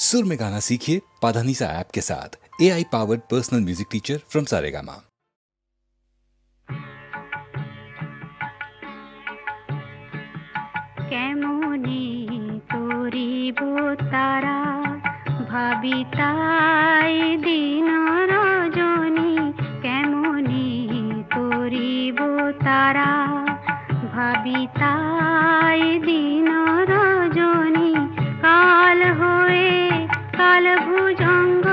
सुर में गाना सीखिए पाधानीसा ऐप के साथ। AI powered personal music teacher from Saregama. কেমনে করিব তারা ভাবি তাই দিন রজনী, কেমনে করিব তারা ভাবি তাই দিন রজনী। কাল হয়ে কাল ভুজঙ্গ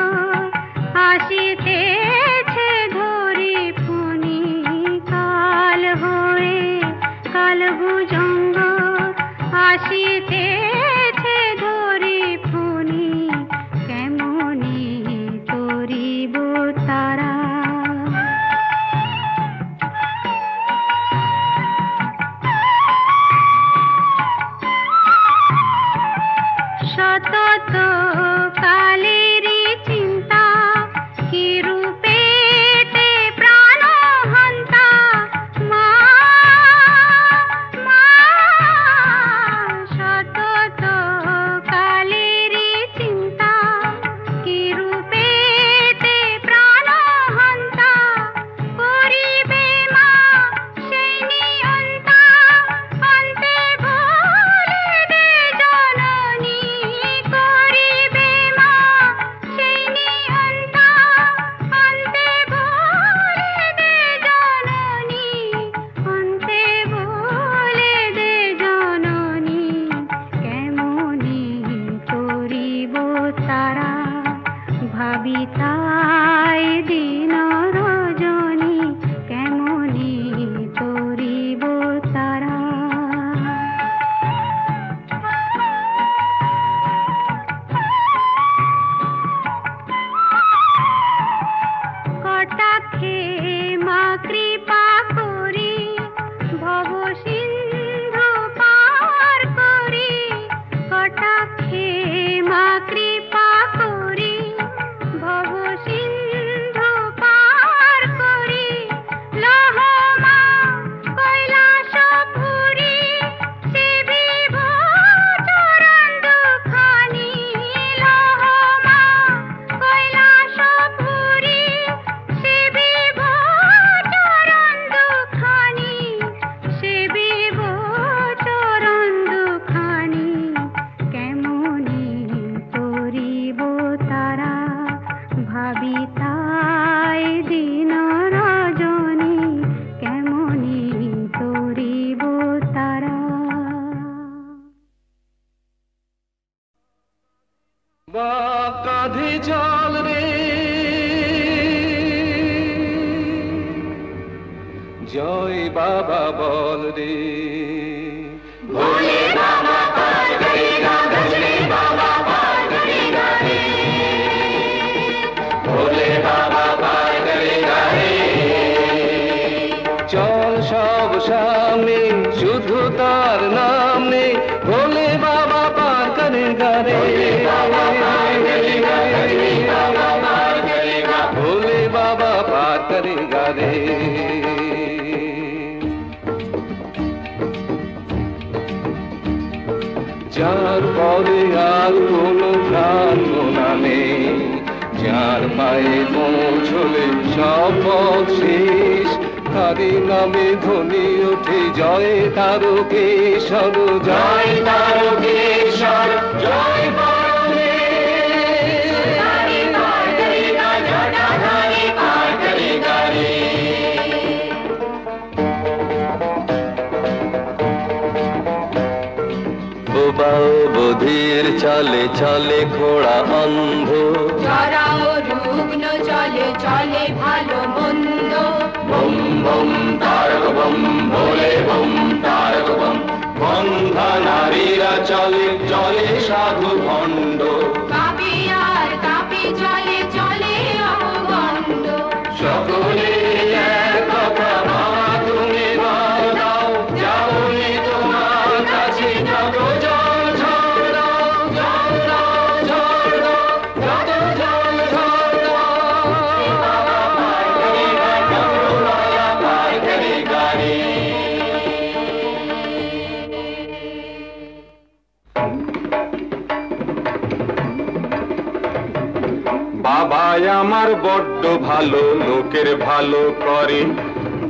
আসিতেছে ধরি ফণি, কাল হয়ে কাল ভুজঙ্গ আসিতেছে ধরি ফণি, কেমনে করিব তারা। সতত কালেরই চিন্তা কি রূপেতে প্রাণ হন্তা, মা মা সতত কালেরই চিন্তা কি রূপেতে প্রাণ হন্তা, করিবে মা সেই নিয়ন্তা, অন্তে ভুলে দে জননী, করিবে মা সেই নিয়ন্তা, অন্তে ভুলে দে জননী, অন্তে ভুলে দে জননী, কেমনে করিব তারা ভাবি তাই দিন রজনী, কেমনে করিব তারা। কটাক্ষে মা কৃপা করি ভব সিন্ধু পার করি, কটাক্ষে মা কৃপা করি ভব সিন্ধু পার করি, লহ মা কৈলাসপুরী সেবিব চরণ দুখানি, লহ মা কৈলাসপুরী সেবিব চরণ দুখানি, সেবিব চরণ দুখানি, কেমনে করিব তারা ভাবি তাই দিন রজনী, কেমনে করিব তারা। মা কাঁধে জল রে, জয় বাবা বল রে, ভোলে বাবা পার করেগা, ভোলে বাবা পার করেগা রে, ভোলে বাবা পার করেগা রে। চল সব সামনে শুধু তার নাম নে, ভোলে বাবা পার করেগা রে, ভোলে বাবা পার করেগা রে। যার পরে আর কোনো প্রাণ গোনা নেই, যার পায়ে পৌঁছলে সব পথ শেষ, তারি নামে ধ্বনি ওঠে জয় তারকেশ্বর, জয় তারকেশ্বর, জয় পরমেশ্বর, পার করেগা জটাধারী, পার করেগা রে। বোবা বধির চলে চলে ঘোড়া অন্ধ, যারা রুগ্ন চলে চলে ভালো মন্দ, বম বম তারক বম, ভোলে বম তারক বম। বন্ধা নারীরা চলে চলে সাধু ভণ্ড, কাপি আর কাপি চলে চলে অপগণ্ড, সকলে এক কথা মা তুমি বল দাও, যাওনি তোমার কাছে যত জল ঝড় দাও, জল দাও ঝড় দাও, যত জল ঝড় দাও। বাবা পার করেগা, জগদয়া পার করেগা রে। বাবাই আমার বড্ড ভালো, লোকের ভালো করে।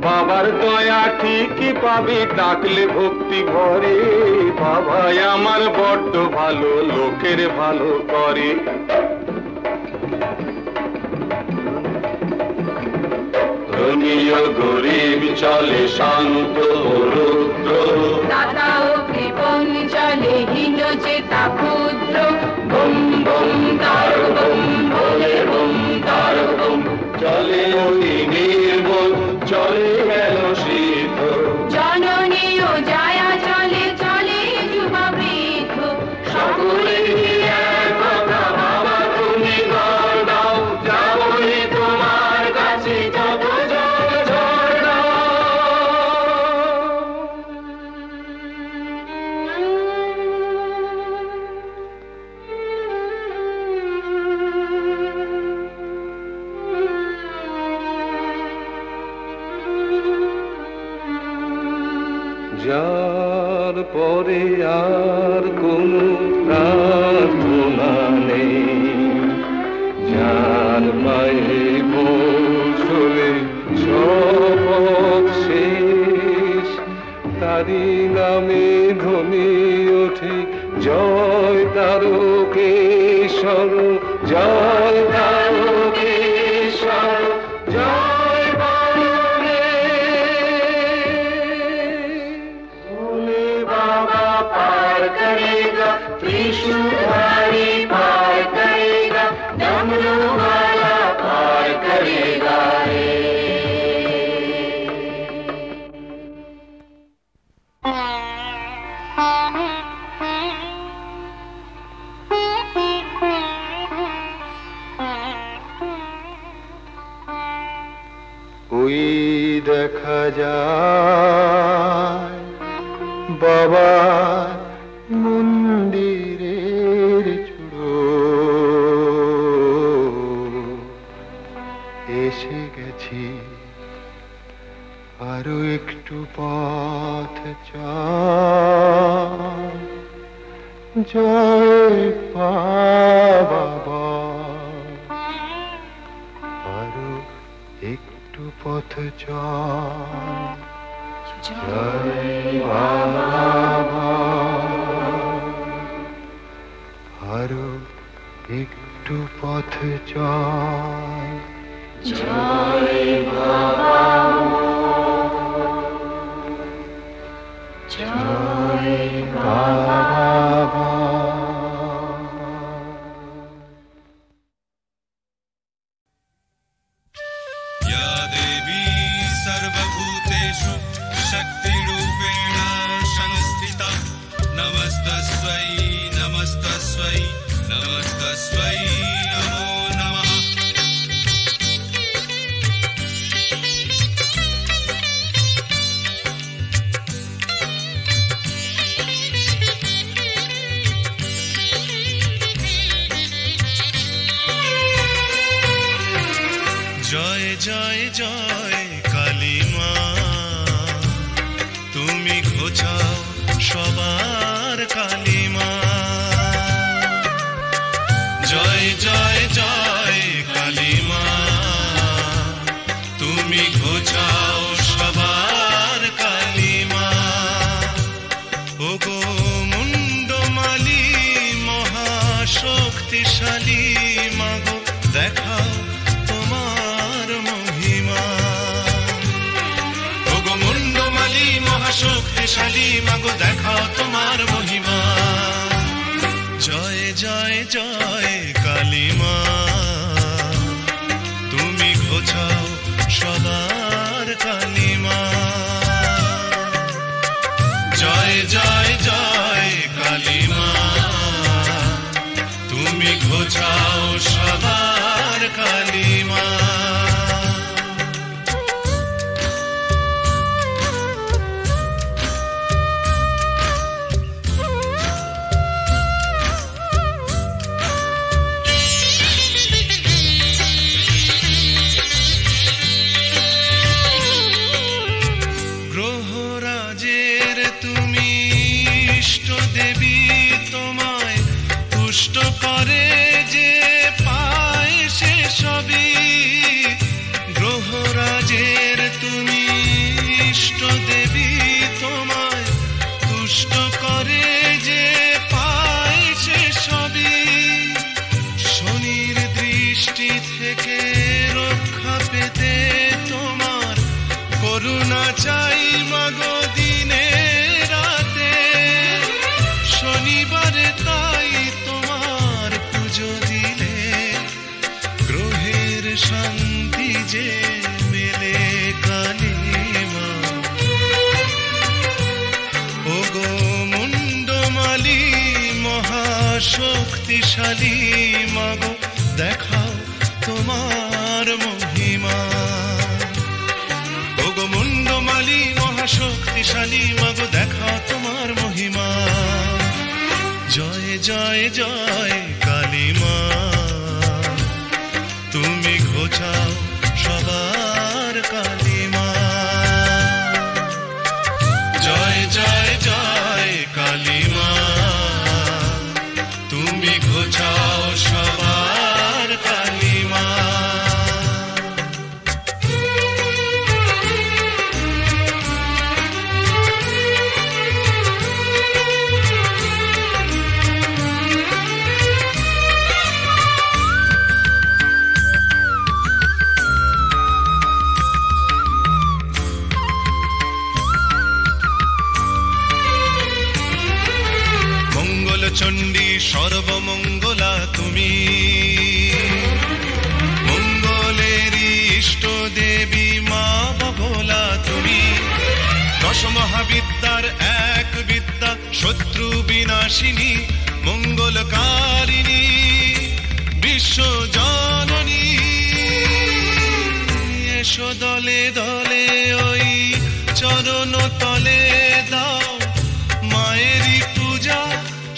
বাবার দয়া ঠিকই পাবি ডাকলে ভক্তি ভরে। বাবাই আমার বড্ড ভালো, লোকের ভালো করে। ধনী ও গরিব চলে শান্ত রুদ্র, দাতা ও কৃপণ চলে হীন চেতা ক্ষুদ্র। বম বম তার বম ভোলে বম তার বম, চলে অতি নির্মল চলে গেল সিদ্ধ। জননী ও জায়া চলে চলে যুবা বৃদ্ধ। সকলে এক কথা বাবা তুমি ঘর দাও, যাবনি তোমার কাছে যত জল ঝরনা। যার পরে আর কোনো প্রার্থনা নেই, যার পায়ে পৌঁছলে শপথ শেষ, তারি নামে ধ্বনি ওঠে জয় তারকেশ্বর, জয় তারকেশ্বর, জয় भोले बाबा पार करेगा, त्रिशूलधारी पार करेगा, डमरू वाला पार करेगा रे। ওই দেখা যায় বাবার মন্দিরের চূড়ো, এসে গেছি আরো একটু পথ চাই, জয় বাবা, আরো একটু পথ চাই, জয় বাবা, আরো একটু পথ চাই, জয় বাবা, জয় বাবা। या देवी सर्वभूतेषु शक्तिरूपेण संस्थिता, नमस्तस्यै नमस्तस्यै नमस्तस्यै नमो नमः। জয় জয় জয় কালী মা, তুমি ঘোচাও সবার কালী মা। জয় জয় জয় কালী মা, তুমি ঘোচাও সবার কালী মা। ওগো মুন্ডমালি মহাশক্তিশালী মাগো, দেখাও তোমার মহিমা। ওগো মুন্ডমালি মহাশক্তিশালী মাগো, দেখাও তোমার মহিমা। জয় জয় জয় কালী মা, তুমি ঘোচাও সবার কালী মা। জয় জয় জয় কালী মা, তুমি ঘোচাও সবার কালী মা। গ্রহরাজের তুমি ইষ্ট দেবী, তোমায় তুষ্ট করে যে পায় সে বৃষ্টি থেকে রক্ষা পেতে তোমার করুণা চাই মাগো দিনে রাতে। শনিবারে তাই তোমার পুজো দিলে গ্রহের শান্তি যে মেলে কালী মা। ওগো মুন্ডমালী মহাশক্তিশালী মাগো দেখাও তোমার মহিমা। ওগো মুন্ডমালী মহাশক্তিশালী মাগো দেখাও তোমার মহিমা। জয় জয় জয় কালী মা, তুমি ঘোচাও সবার কালী মা। জয় জয় জয় কালী মা, তুমি ঘোচাও সবার কালী মা। চণ্ডী সর্বমঙ্গলা তুমি, মঙ্গলেরই ইষ্ট দেবী মা বগলা তুমি। দশ মহাবিদ্যার এক বিদ্যা শত্রু বিনাশিনী মঙ্গলকারিণী বিশ্ব জননী। এসো দলে দলে ওই চরণ তলে দাও মায়েরই পূজা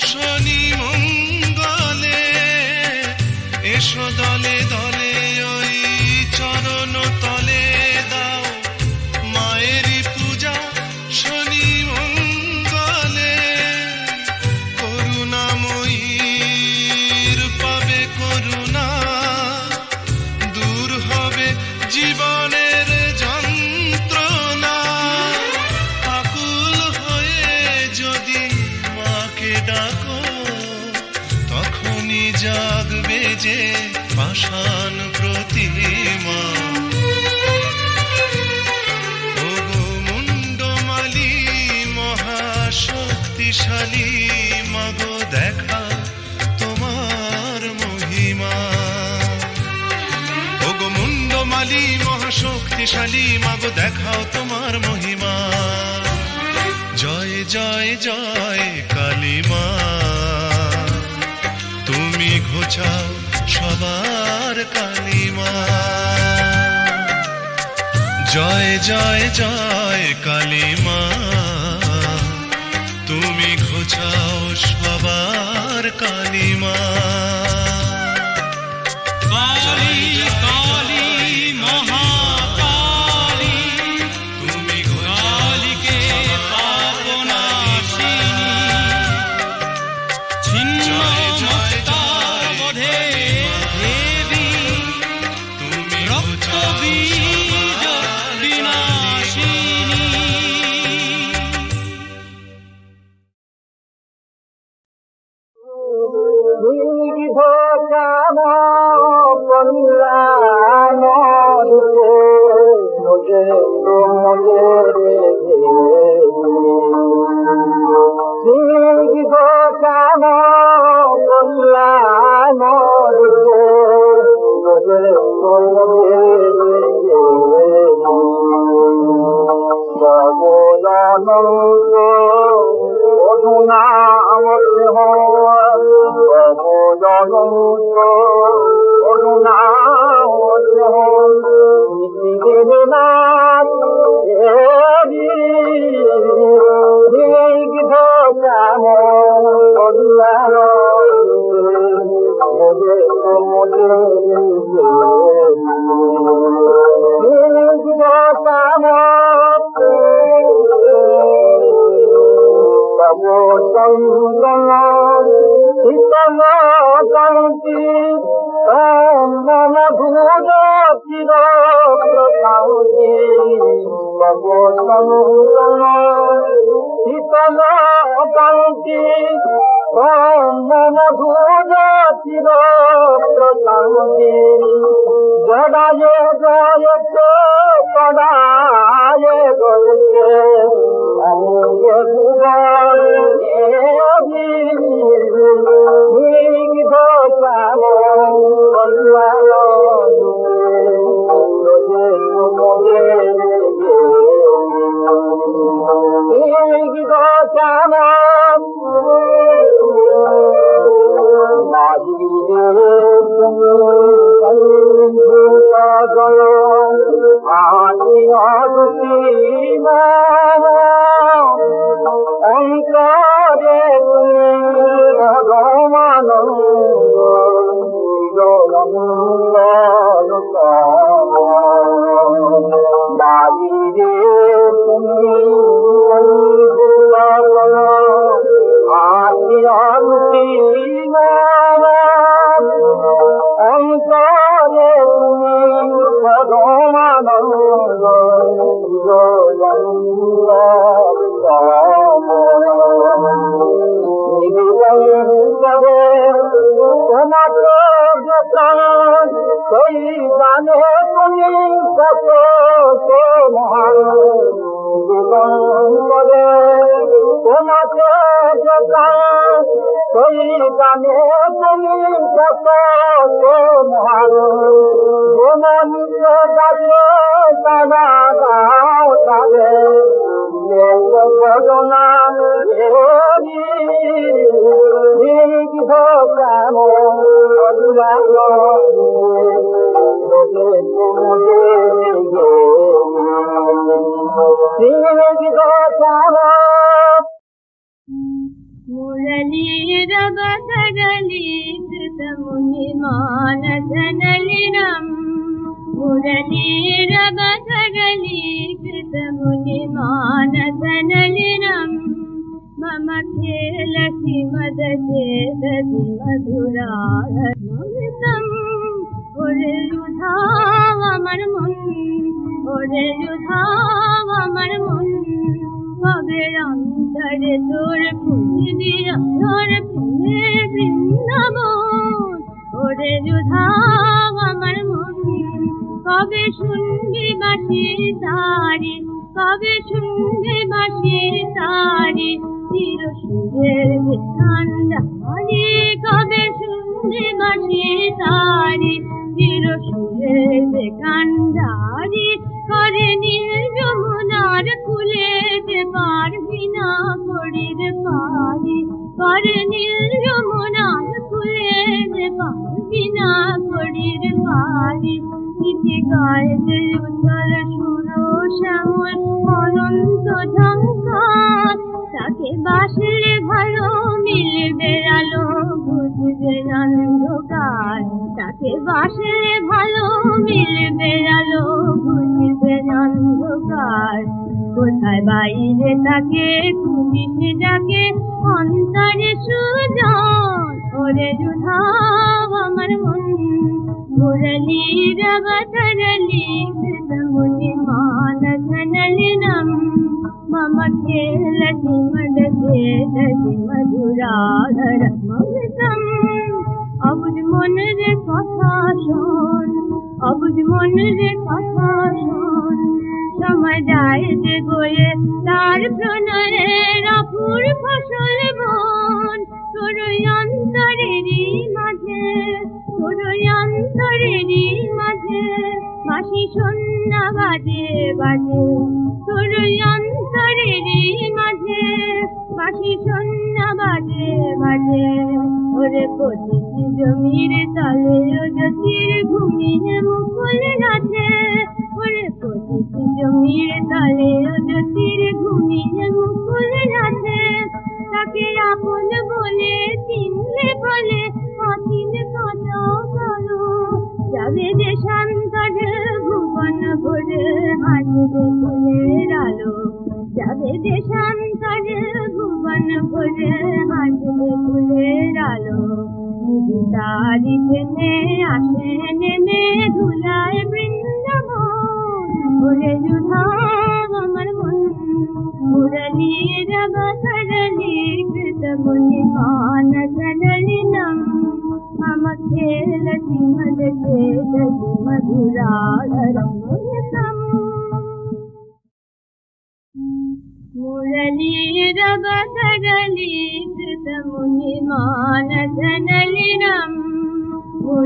শনি মঙ্গলে। এসো দলে দলে ওই চরণ তলে দাও মায়েরই পূজা শনি মঙ্গলে। করুণাময়ীর পাবে করুণা, দূর হবে জীবনের যন্ত্রণা। আকুল হয়ে যদি মাকে ডাকো তখনই জাগবে যে পাষাণ প্রতিমা। ওগো মুন্ডমালী মহাশক্তিশালী মাগো দেখা তোমার মহিমা। ওগো মুন্ডমালী মহাশক্তিশালী মাগো দেখাও তোমার মহিমা। জয় জয় জয় কালী মা, তুমি ঘোচাও সবার কালী মা। জয় জয় জয় কালী মা, তুমি ঘোচাও সবার কালী মা। কালী কালী মহাকালী, তুমি কালীকে পাপনাশিনী, ছিন্ন মস্তাবধে দেবী, তুমি রক্তবীজ বিনাশিনী। Om Namo Bhagavate Vairocana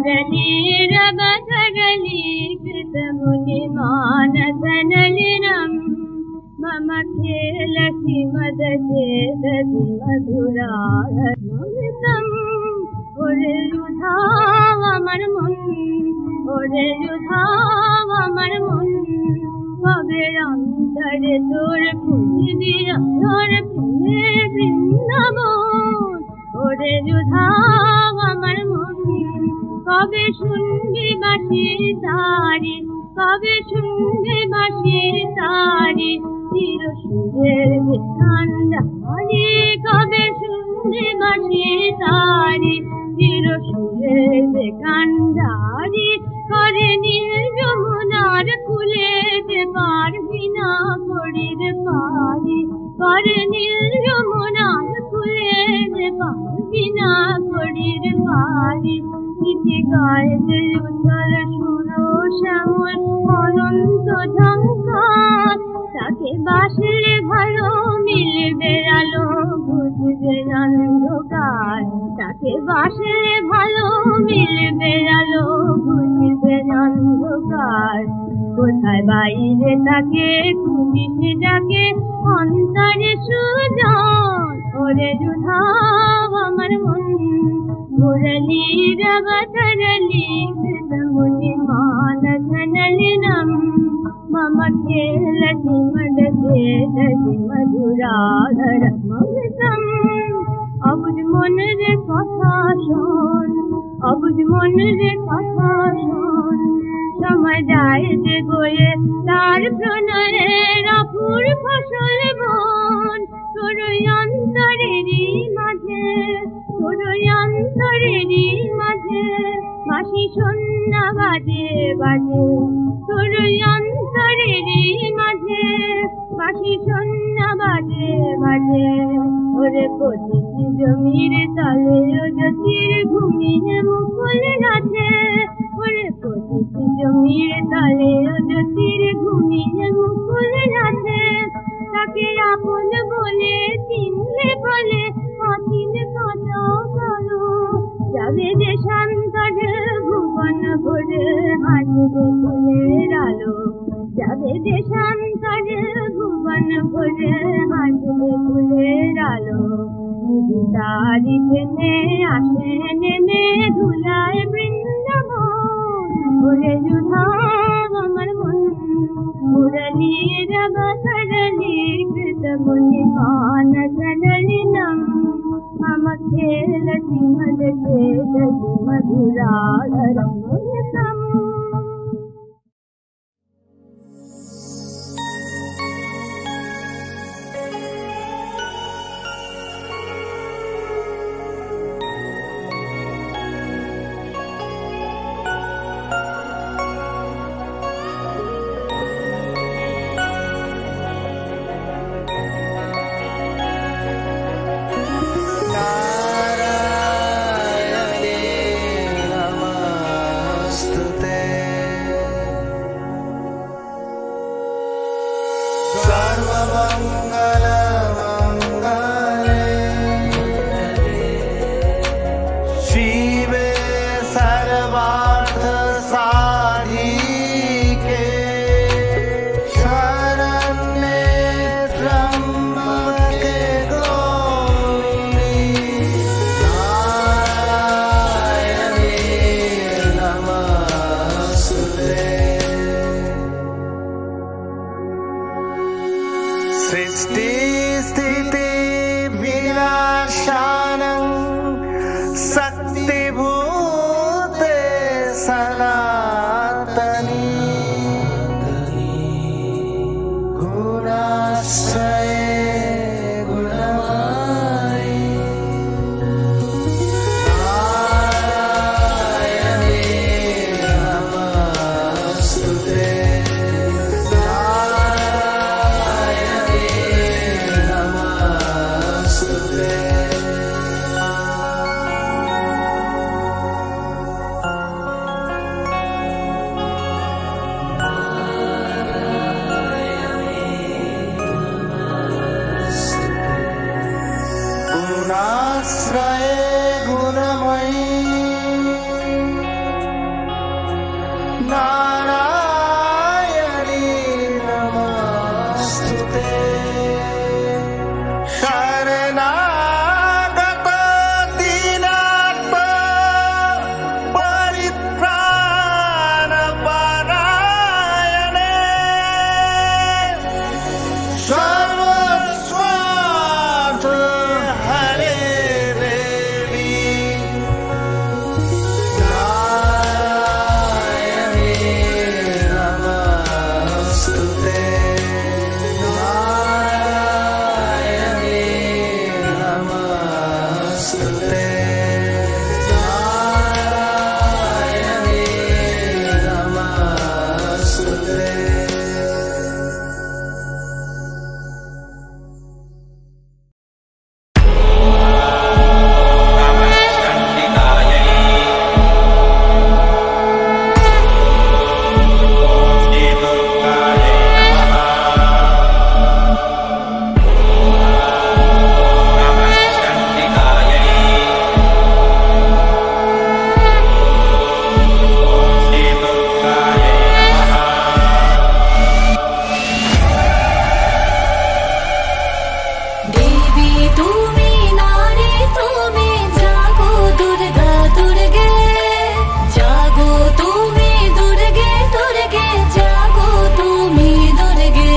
मुरलीरवधरलीकृतमुनिमानसनलिनं मम खेलसि मदचेदसि मधुरामृतम् ওরে লুধাও আমার মন ওরে লুধাও আমার মন কবে অন্তরে তোর খুঁজবি তোর প্রেমে বৃন্দাবন ওরে লুধাও আমার মন কবে শুনবি বাঁশি তারি কবে শুনবি বাঁশি তারি চির সুরের কান্ডারি কবে শুনবি বাঁশি তারি চির সুরের কান্ডারি করে নীল যমুনার কুলেতে পারবি না করির পারি করে নীল যমুনার কুলেতে পারবি না করির পারি ইতি গায়ে যে উজ্জ্বল সুর শ্যামল অনন্ত ঝঙ্কার তাকে বাসলে ভালো মিলবে আলো বুঝবে অন্ধকার তাকে বাসলে ভালো মিলবে আলো বুঝবে অন্ধকার কোথায় বাইরে তাকে খুঁজিস ডাকে অন্তরে সুজন ওরে লুধাও আমার মন मुरलीरवधरलीकृतमुनिमानसनलिनं मम खेलसि मदचेदसि मधुराधरमृतम् অবুঝ মনের কথা শোন অবুঝ মনের কথা শোন সময় যায় যে বয়ে তার প্রণয়ের অপুর ফসল বন তোর অন্তরেরই মাঝে তোর অন্তরেরই মাঝে বাঁশি শোনা বাজে বাজে তোর অন্তরেরই মাঝে বাঁশি শোনা বাজে বাজে ওরে পতিত জমির তলে জ্যোতির ঘুমিয়ে মুকুল নাচে ওরে পতিত জমির তলে জ্যোতির ঘুমিয়ে মুকুল নাচে তাকে আপন বলে চিনলে বলে অচিন কত বলো যাবে যে শান্তরে ভুবন ভরে হাসবে ফুলের আলো যাবে যে শান্তরে ভুবন ভরে হাসবে ফুলের আলো তারি নেমে আসে নেমে ধুলায় বৃন্দাবন ওরে লুধাও আমার মন मुरलीरवधरलीकृतमुनिमानसनलिनं मम खेलसि मदचेदसि मधुराधरमृतम् नारायणी नमस्तुते शरणागत दीनात्मा परित्राण परायणे सर्वस्वार्थ हरे देवी नारायणी नमस्तुते नारायणी नमस्तुते नारायणी नमस्तुते देवी তুমি নারী তুমি জাগো দুর্গা দুর্গে জাগো তুমি দুর্গে দুর্গে জাগো তুমি দুর্গে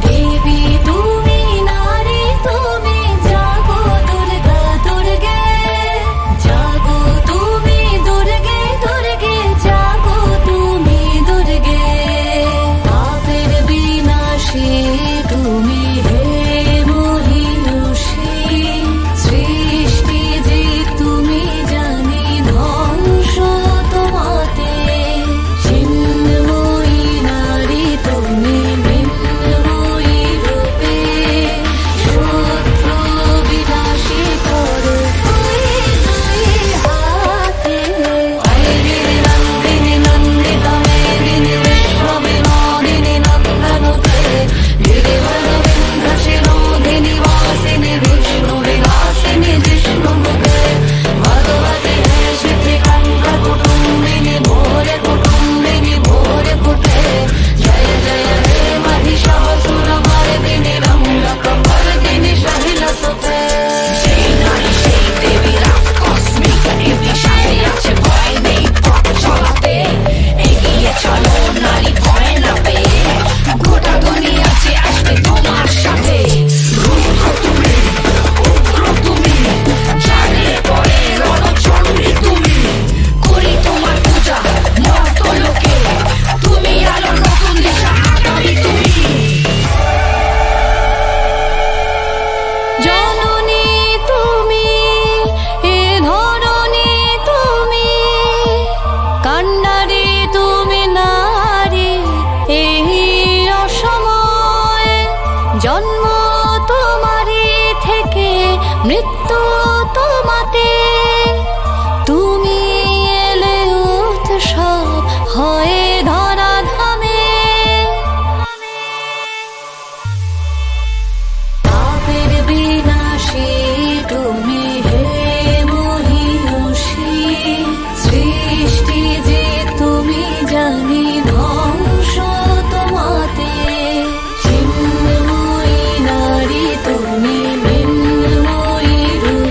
দেবী তুমি নারী তুমি জাগো দুর্গা দুর্গে জাগো তুমি দুর্গে দুর্গে জাগো তুমি দুর্গে পাপের বিনাশী তুমি হে মহিষী সৃষ্টি যে তুমি জানি ধ্বংস তোমাতে চিন্ময়ী নারী তুমি মৃন্ময়ী রূপে শত্রু বিনাশী করো দুই হাতে ঐরিণী নন্দিনী নন্দিতা মেদিনী বিশ্ববিনোদিনী নন্দনুতে গিরিবর বিন্ধ্যাশিরোধিনী वासिनी विष्णु विलासिनी जिष्णुमुखे भगवती हे शिथिकण्ठ कुटुम्बिनी भोरे कुटुम्बिनी भोरे कुटे जय जय हे महिषासुरमर्दिनी रम्यकपर्दिनी शैलसुते সেই নারী সেই দেবী রাত কসমিকা দেবীর সাথে আছে ভয় নেই পথ চলাতে এগিয়ে চলো নারী ভয় না পেয়ে গোটা দুনিয়াতে আসবে তোমার সাথে রুদ্র তুমি উগ্র তুমি জানলে পরে রণচণ্ডী তুমি করি তোমার পূজা মর্ত লোকে তুমি আলো নতুন দিশা আগামী তুমি জননী তুমি এ ধরণী তুমি কান্ডারি তুমি নারী এই অসময় জন্ম তোমারই থেকে মৃত্যু তোমাতে তুমি এলে উৎসব হয় ধরা ধামে পাপের বিনাশী তুমি হে মহিষী সৃষ্টি যে তুমি জানি ধ্বংস তোমাতে চিন্ময়ী নারী তুমি মৃন্ময়ী রূপে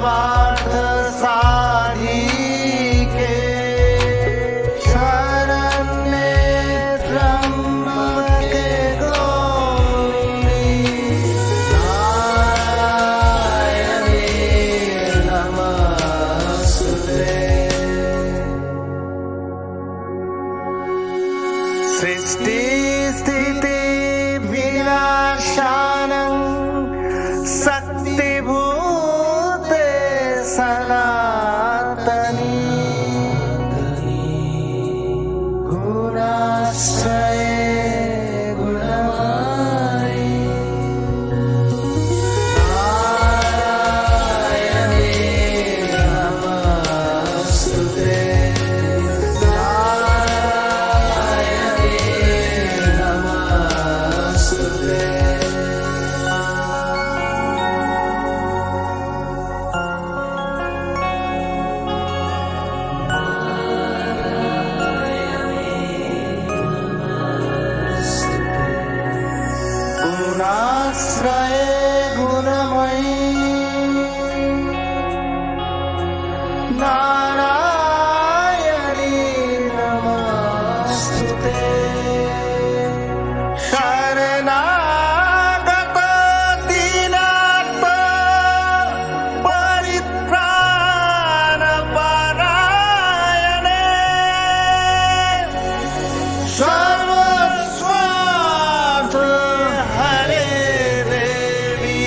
सर्वार्थ साधिके शरण्ये त्र्यंबके गौरी नारायणी नमस्तुते। सृष्टि स्थिति विनाशानं शक्तिभूते सनातनी गुणाश्रये गुणमयी नारायणी नमस्तुते। नारायणी नमस्तुते। गुणाश्रये गुणमयी नारायणी नमस्तुते। शरणागत दीनार्थ परित्राण परायणे सर्वस्वार्थ हरे देवी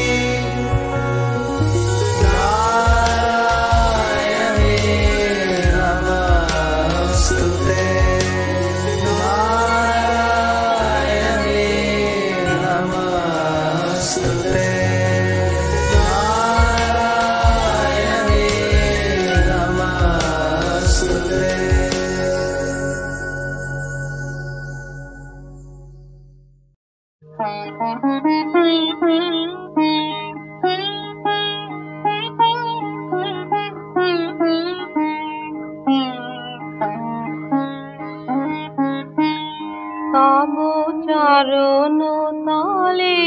नारायणी नमस्तुते। नारायणी नमस्तुते। नारायणी नमस्तुते। তব চরণ তলে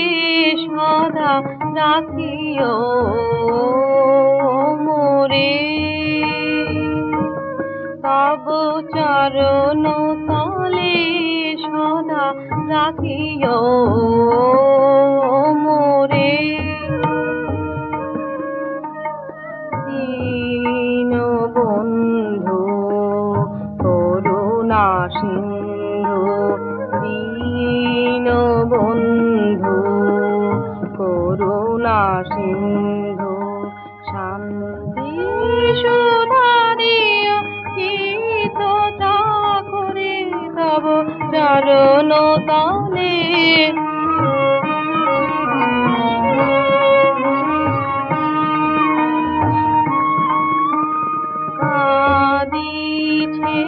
সদা রাখিও মোরে, তব চরণ তলে সদা রাখিও মোরে। দীন বন্ধু করুণা সিন্ধু, দীন বন্ধু করুণা সিন্ধু, শান্তি সুধা দিও চিত্ত চাকরি তব চরণ তলে। কাঁদিছে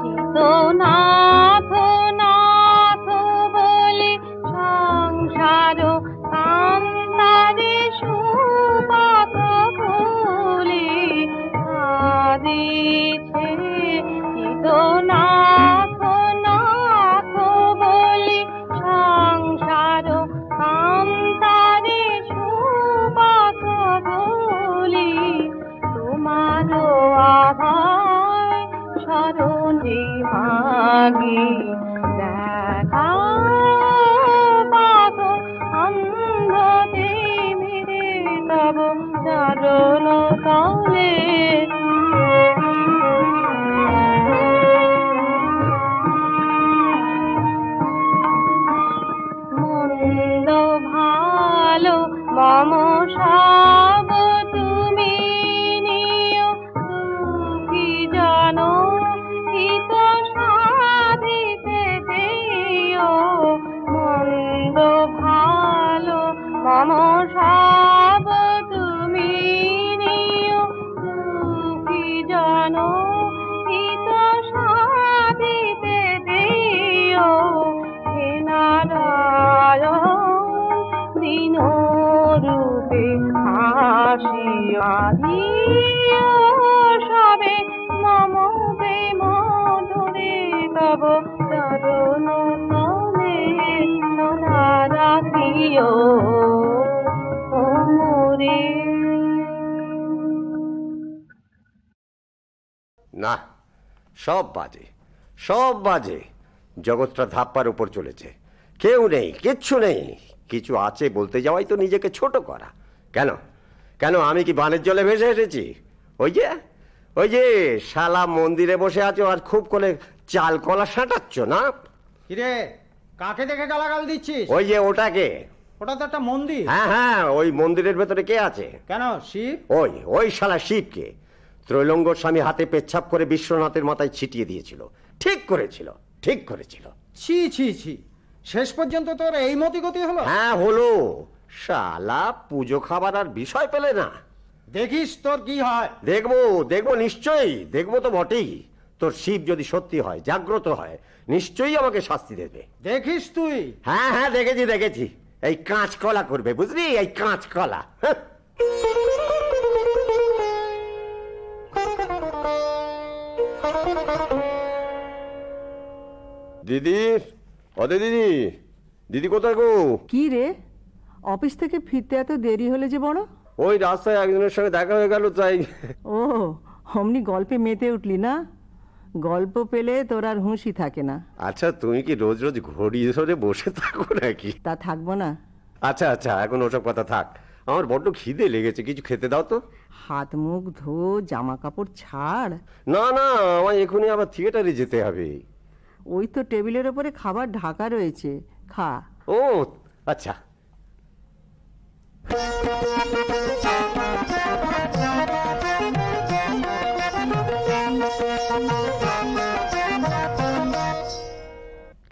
চিত্তনাথ নাথ বলি সংসার কান্তারে সুপাত ফুলি। কাঁদিছে চিত্তনাথ নাথ বলি সংসার কান্তারে সুপাত ফুলি। তোমার আভায় শরণে মাগি দেখা পাব অন্ধ দেবীরে তব চরণ তলে। মন্দ ভালো মম সব তুমি নিও, কি জানো হিত সাধিতে দিও। মন্দ ভালো মম সব তুমি নিও, কি জানো হিত সাধিতে দিও। হে নারায়ণ দীন রূপে হাসিয়া দিও সবে মম প্রেম ধরে তব চরণ তলে সদা রাখিও মোরে। না, সব বাজে, সব বাজে। জগৎটা ধাপ্পার উপর চলেছে, কেউ নেই, কিচ্ছু নেই। কিছু আছে বলতে যাওয়াই তো নিজেকে ছোট করা। কেন কেন আমি কি বানের জলে ভেসে এসেছি? ওই যে শালা মন্দিরে বসে আছো আর খুব করে চাল কলা সাঁটাচ্ছ না? কিরে, কাকে দেখে গালাগাল দিচ্ছিস? ওই যে ওটাকে। ওটা তো একটা মন্দির। হ্যাঁ, ওই মন্দিরের ভেতরে কে আছে? কেন, শিব? ওই শালা শিবকে ত্রৈলঙ্গ স্বামী হাতে পেচ্ছাপ করে বিশ্বনাথের মাথায় ছিটিয়ে দিয়েছিল। ঠিক করেছিল। ছি ছি ছি, শেষ পর্যন্ত তোর এই মতিগতি হলো? হ্যাঁ হলো। শালা পুজো খাবার আর বিষয় পেলে না। দেখিস তোর কি হয়। দেখবো নিশ্চয়ই, দেখবো তো বটেই। তোর শিব যদি সত্যি হয়, জাগ্রত হয়, নিশ্চয়ই আমাকে শাস্তি দেবে। দেখিস তুই। হ্যাঁ দেখেছি। এই কাঁচকলা করবে, বুঝলি? এই কাঁচকলা। দিদি, দিদি কোথায় গো? কি রে, অফিস থেকে ফিরতে এত দেরি হলে যে বড়? ওই রাস্তায় একজনের সঙ্গে দেখা হয়ে গেল, তাই। ও, অমনি গল্পে মেতে উঠলি না? গল্প পেলে তোর আর হুঁশই থাকে না। আচ্ছা, তুমি কি রোজ রোজ ঘড়ি ধরে বসে থাকো নাকি? তা থাকবো না। আচ্ছা, এখন ওসব কথা থাক। আমার বড্ড খিদে লেগেছে, কিছু খেতে দাও তো। হাত মুখ ধো, জামা কাপড় ছাড়। না, আমার এখনই আবার থিয়েটারে যেতে হবে। ওই তো টেবিলের ওপরে খাবার ঢাকা রয়েছে, খা। ও আচ্ছা।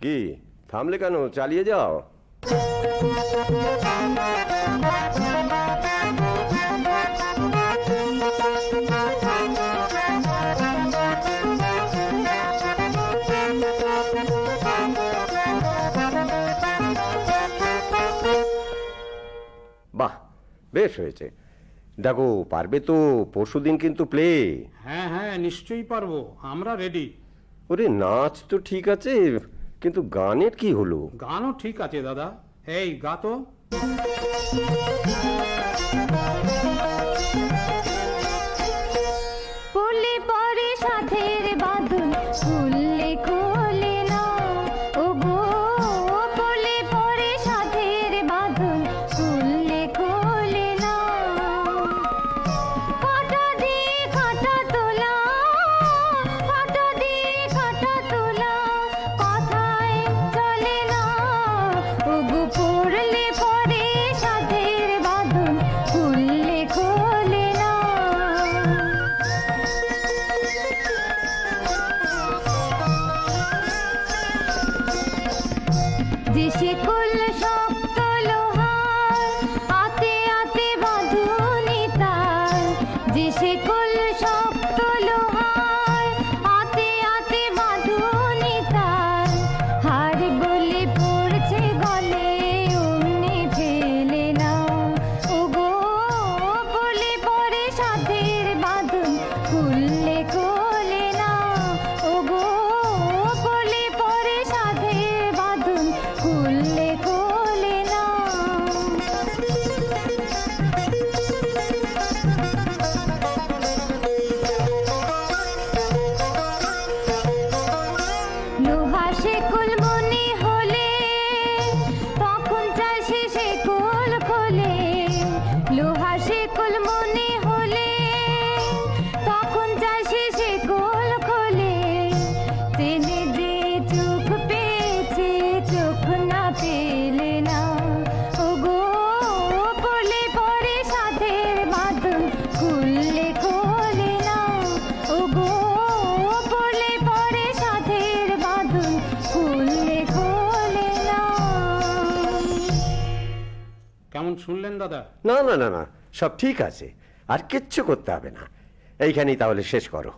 কি থামলে কেন? চালিয়ে যাও। বাহ, বেশ হয়েছে। দেখো, পারবে তো? পরশুদিন কিন্তু প্লে। হ্যাঁ, নিশ্চয়ই পারবো, আমরা রেডি। ওরে, নাচ তো ঠিক আছে, কিন্তু গানের কি হলো? গানও ঠিক আছে দাদা, এই গা তো। পড়লে পরে সাথের বাঁধন খুললে খোলে না, ও গো পড়লে পরে সাথের বাঁধন খুললে খোলে না। কাঁটা দিয়ে কাঁটা তোলা, কাঁটা দিয়ে কাঁটা তোলা, কথায় চলে না, ও গো পড়লে পরে সাথের বাঁধন খুললে খোলে না। যে শিকল শক্ত লোহার, আতে আতে বাঁধুনি তার, যে শিকল শক্ত লোহার, আতে আতে বাঁধুনি তার, হার গলে পড়ছে গলে অমনি ফেলে না, ও গো পড়লে পরে সাথের বাঁধন খুললে খোলে না, ও গো পড়লে পরে সাথের বাঁধন খুললে খোলে না। লোহা শেকল মনে হলে তখন চাষে শেকল খোলে, লোহা শেকল মনে হলে তখন চাষে শেকল খোলে, চেনে যে চোখ পেয়েছে চোখ না পেলে না, ও গো পড়লে পরে সাথের বাঁধন খুললে খোলে না, ও গো পড়লে পরে সাথের বাঁধন খুললে খোলে না। কেমন শুনলেন দাদা? না, সব ঠিক আছে, আর কিচ্ছু করতে হবে না। এইখানেই তাহলে শেষ করো।